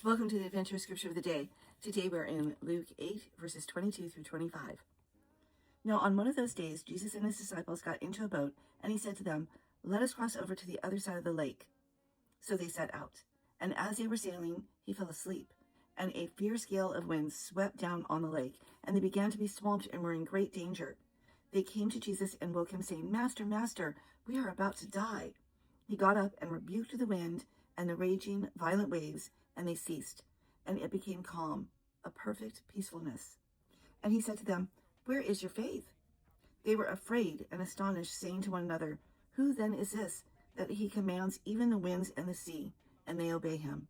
Welcome to the Adventure Scripture of the Day. Today we're in Luke 8, verses 22 through 25. Now on one of those days, Jesus and his disciples got into a boat, and he said to them, "Let us cross over to the other side of the lake." So they set out. And as they were sailing, he fell asleep. And a fierce gale of wind swept down on the lake, and they began to be swamped and were in great danger. They came to Jesus and woke him, saying, "Master, Master, we are about to die." He got up and rebuked the wind and the raging violent waves, and they ceased, and it became calm, a perfect peacefulness. And he said to them, "Where is your faith?" They were afraid and astonished, saying to one another, "Who then is this, that he commands even the winds and the sea, and they obey him?"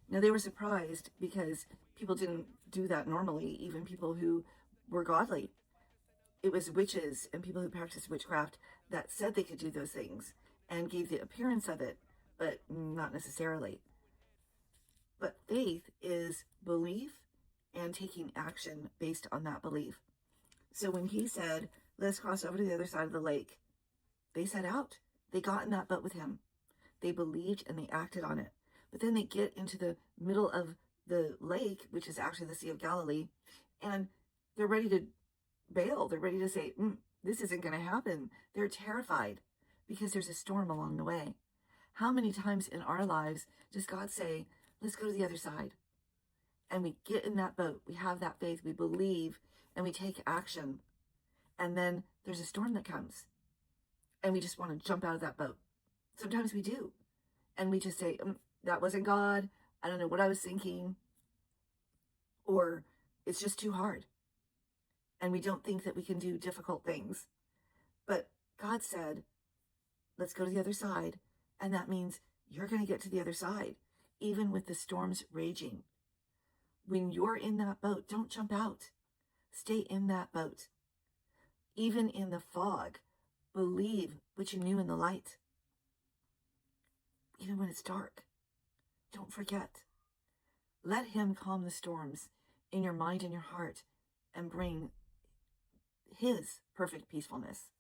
Now they were surprised because people didn't do that normally, even people who were godly. It was witches and people who practiced witchcraft that said they could do those things and gave the appearance of it, but not necessarily. But faith is belief and taking action based on that belief. So when he said, "Let's cross over to the other side of the lake," they set out. They got in that boat with him. They believed and they acted on it. But then they get into the middle of the lake, which is actually the Sea of Galilee, and they're ready to bail. They're ready to say, this isn't going to happen. They're terrified because there's a storm along the way. How many times in our lives does God say, "Let's go to the other side"? And we get in that boat. We have that faith. We believe and we take action. And then there's a storm that comes and we just want to jump out of that boat. Sometimes we do. And we just say, that wasn't God. I don't know what I was thinking. Or it's just too hard. And we don't think that we can do difficult things. But God said, "Let's go to the other side." And that means you're going to get to the other side, even with the storms raging. When you're in that boat, don't jump out. Stay in that boat. Even in the fog, believe what you knew in the light. Even when it's dark, don't forget. Let him calm the storms in your mind and your heart and bring his perfect peacefulness.